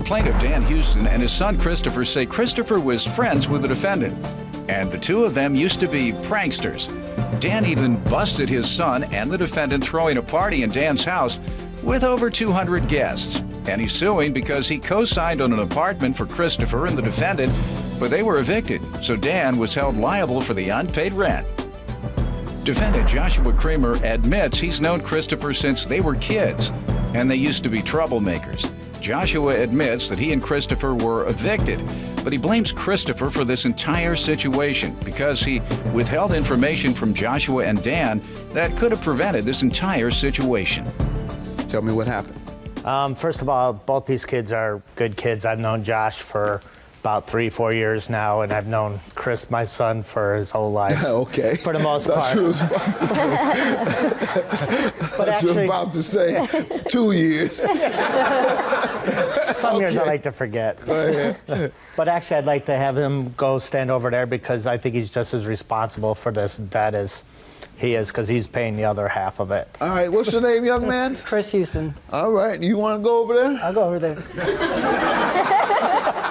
Plaintiff Dan Houston and his son Christopher say Christopher was friends with the defendant, and the two of them used to be pranksters. Dan even busted his son and the defendant throwing a party in Dan's house with over 200 guests. And he's suing because he co-signed on an apartment for Christopher and the defendant, but they were evicted, so Dan was held liable for the unpaid rent. Defendant Joshua Kramer admits he's known Christopher since they were kids, and they used to be troublemakers. Joshua admits that he and Christopher were evicted, but he blames Christopher for this entire situation because he withheld information from Joshua and Dan that could have prevented this entire situation. Tell me what happened. First of all, both these kids are good kids. I've known Josh for about 3-4 years now, and I've known Chris, my son, for his whole life. Okay. For the most part. Thought you was about to say. But actually, you were about to say 2 years. Some years I like to forget. Go ahead. But actually, I'd like to have him go stand over there because I think he's just as responsible for this that is he is, because he's paying the other half of it. All right, what's your name, young man? Chris Houston. All right, you want to go over there? I'll go over there.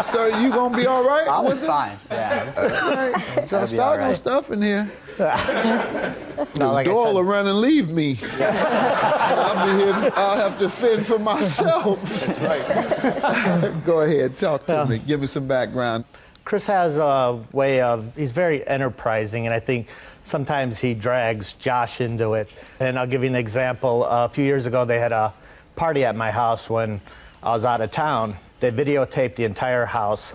Sir, you gonna be all right? I'll be fine. Yeah. All right. Don't start no stuff in here. No, like the door I said, will run and leave me. I'll be here. I'll have to fend for myself. That's right. Go ahead, talk to me. Give me some background. Chris has a way of, he's very enterprising, and I think sometimes he drags Josh into it. And I'll give you an example. A few years ago, they had a party at my house when I was out of town. They videotaped the entire house.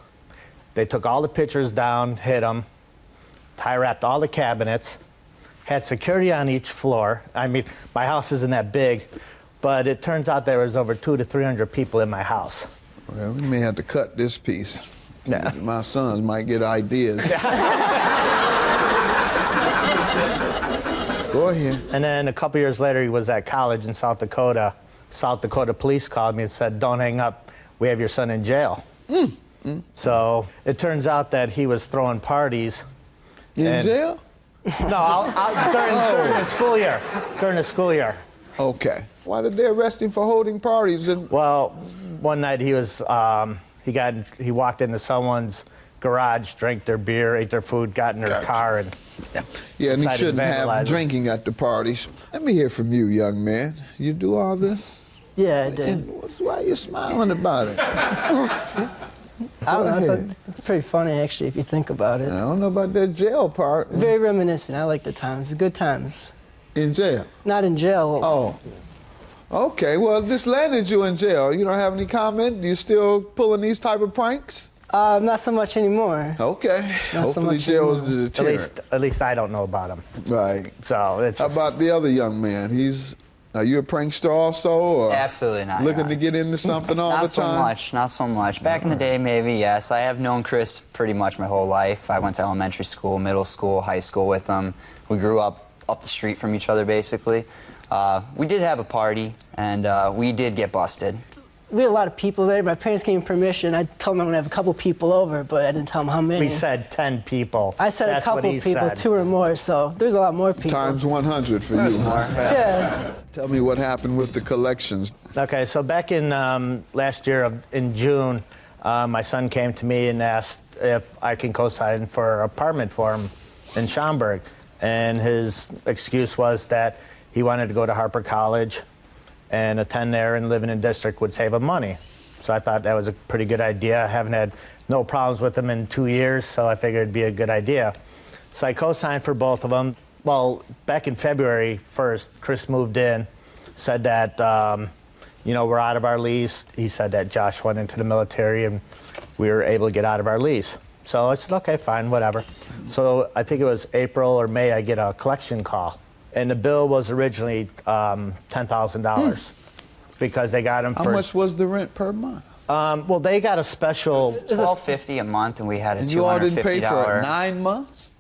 They took all the pictures down, hid them, tie-wrapped all the cabinets, had security on each floor. I mean, my house isn't that big, but it turns out there was over 200 to 300 people in my house. Well, we may have to cut this piece. Yeah. My sons might get ideas. Go ahead. And then a couple years later, he was at college in South Dakota. South Dakota police called me and said, "Don't hang up. We have your son in jail." So it turns out that he was throwing parties. In jail? No, during the school year. During the school year. Okay. Why did they arrest him for holding parties? Well, one night he was, he walked into someone's garage, drank their beer, ate their food, got in their car, and yeah, and he decided to shouldn't have vandalize it. drinking at the parties. Let me hear from you, young man. You do all this? Yeah, I did. And why are you smiling about it? I don't know. It's pretty funny, actually, if you think about it. I don't know about that jail part. Very reminiscent. I like the times. Good times. In jail? Not in jail. Oh. Okay, well, this landed you in jail. You don't have any comment? You still pulling these type of pranks? Not so much anymore. Okay. Not so Hopefully much jail is anymore. a deterrent. At least I don't know about him. Right. So it's How about the other young man? Are you a prankster also? Or Absolutely not. looking to get into something all the time? Not so much. Back in the day, maybe, yes. I have known Chris pretty much my whole life. I went to elementary school, middle school, high school with him. We grew up the street from each other, basically. We did have a party, and we did get busted. We had a lot of people there. My parents gave me permission. I told them I'm going to have a couple people over, but I didn't tell them how many. we said 10 people. I said That's a couple what he people, said. 2 or more, so there's a lot more people. Times 100 for you. More. Yeah. Tell me what happened with the collections. Okay, so back in last year, in June, my son came to me and asked if I can co-sign for an apartment for him in Schaumburg. And his excuse was that he wanted to go to Harper College and attend there, and living in district would save him money. So I thought that was a pretty good idea. I haven't had no problems with him in 2 years, so I figured it'd be a good idea. So I co-signed for both of them. Well, back in February 1st, Chris moved in, said that, we're out of our lease. He said that Josh went into the military and we were able to get out of our lease. So I said, okay, fine, whatever. So I think it was April or May, I get a collection call. And the bill was originally $10,000 because they got him for... How much was the rent per month? Well, they got a special... $12.50 a month, and we had a And you all didn't pay for $250. 9 months?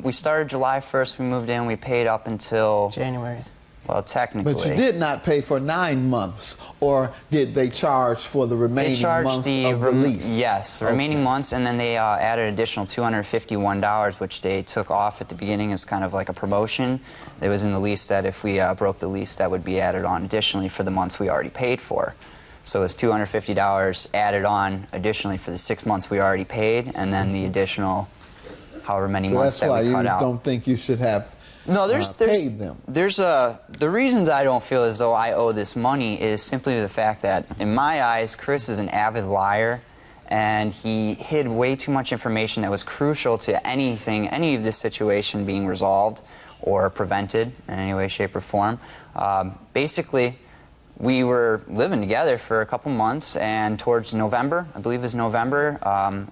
We started July 1st, we moved in, we paid up until... January. Well, technically. But you did not pay for 9 months, or did they charge for the remaining months of the lease? Yes, the remaining months, and then they added additional $251, which they took off at the beginning as kind of like a promotion. It was in the lease that if we broke the lease, that would be added on additionally for the months we already paid for. So it's $250 added on additionally for the 6 months we already paid, and then the additional however many months That's that why we cut you out. don't think you should have No, there's paid them. the reasons I don't feel as though I owe this money is simply the fact that in my eyes, Chris is an avid liar, and he hid way too much information that was crucial to any of this situation being resolved or prevented in any way, shape, or form. Basically, we were living together for a couple months, and towards November, I believe it was November,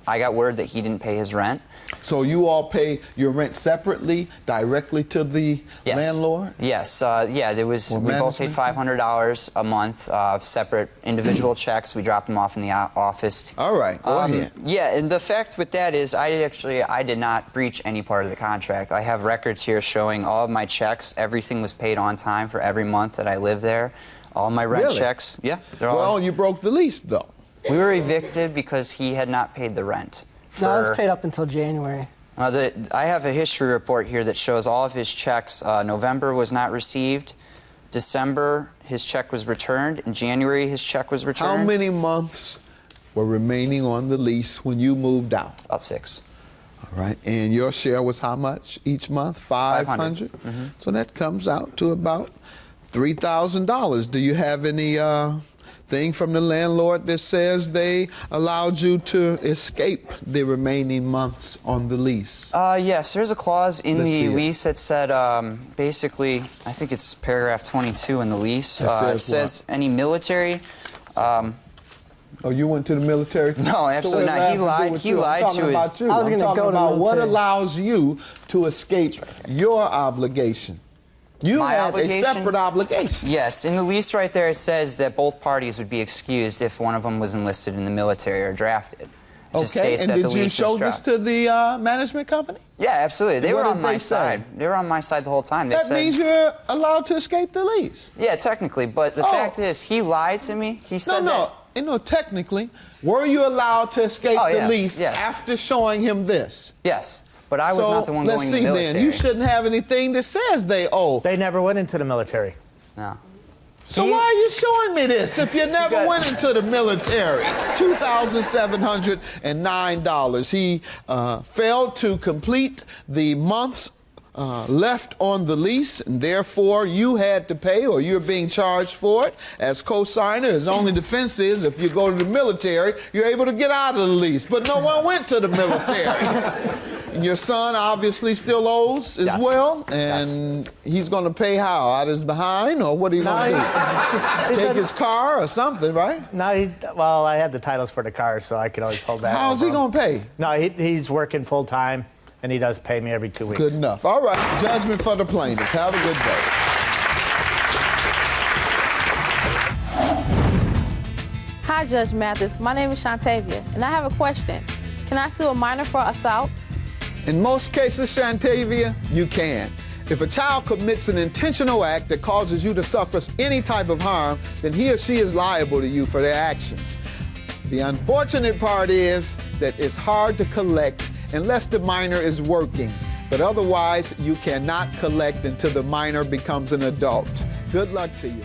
I got word that he didn't pay his rent. So you all pay your rent separately, directly to the landlord? Yes, yeah, there was. Or we both paid management? $500 a month, separate individual checks. We dropped them off in the office. All right, go ahead. Yeah, and the fact with that is I did not breach any part of the contract. I have records here showing all of my checks. Everything was paid on time for every month that I lived there. All my rent Really? checks. Yeah. Well, you broke the lease, though. We were evicted because he had not paid the rent. No, I was paid up until January. I have a history report here that shows all of his checks. November was not received. December, his check was returned. In January, his check was returned. How many months were remaining on the lease when you moved out? About 6. All right, and your share was how much each month? 500? So that comes out to about $3,000. Do you have any thing from the landlord that says they allowed you to escape the remaining months on the lease? Yes, there's a clause in Let's see the it. lease that said, basically, I think it's paragraph 22 in the lease. It says any military. Oh, you went to the military? No, absolutely So what not. does that have to do with He you? I'm lied talking to his- about you. I was I'm gonna talking go to the about what military. allows you to escape your obligation. You My had obligation? a separate obligation. Yes, in the lease right there, it says that both parties would be excused if one of them was enlisted in the military or drafted. It just Okay, states and that did the you lease show is this dropped. to the management company? Yeah, absolutely. They What were did on my they say? side. They were on my side the whole time. They That said, means you're allowed to escape the lease. yeah, technically, but the Oh. fact is, he lied to me. He said No, technically, were you allowed to escape Oh, the yes, lease yes. after showing him this? that, yes, but I was So not the one let's going see in the military. then. You shouldn't have anything that says they owe. They never went into the military. No. So He- why are you showing me this if you never got- went into the military? $2,709. He failed to complete the months left on the lease, and therefore you had to pay, or you're being charged for it. As co-signer, his only defense is if you go to the military, you're able to get out of the lease. But no one went to the military. And your son obviously still owes as Yes. well, and he's going to pay how? Out of his behind, or what are you going to do? Take his car or something, right? No, well, I had the titles for the cars, so I could always hold that. How's he over him. going to pay? No, he's working full time, and he does pay me every 2 weeks. Good enough. All right. Judgment for the plaintiff. Have a good day. Hi, Judge Mathis. My name is Shantavia, and I have a question. Can I sue a minor for assault? In most cases, Shantavia, you can. If a child commits an intentional act that causes you to suffer any type of harm, then he or she is liable to you for their actions. The unfortunate part is that it's hard to collect unless the minor is working, but otherwise you cannot collect until the minor becomes an adult. Good luck to you.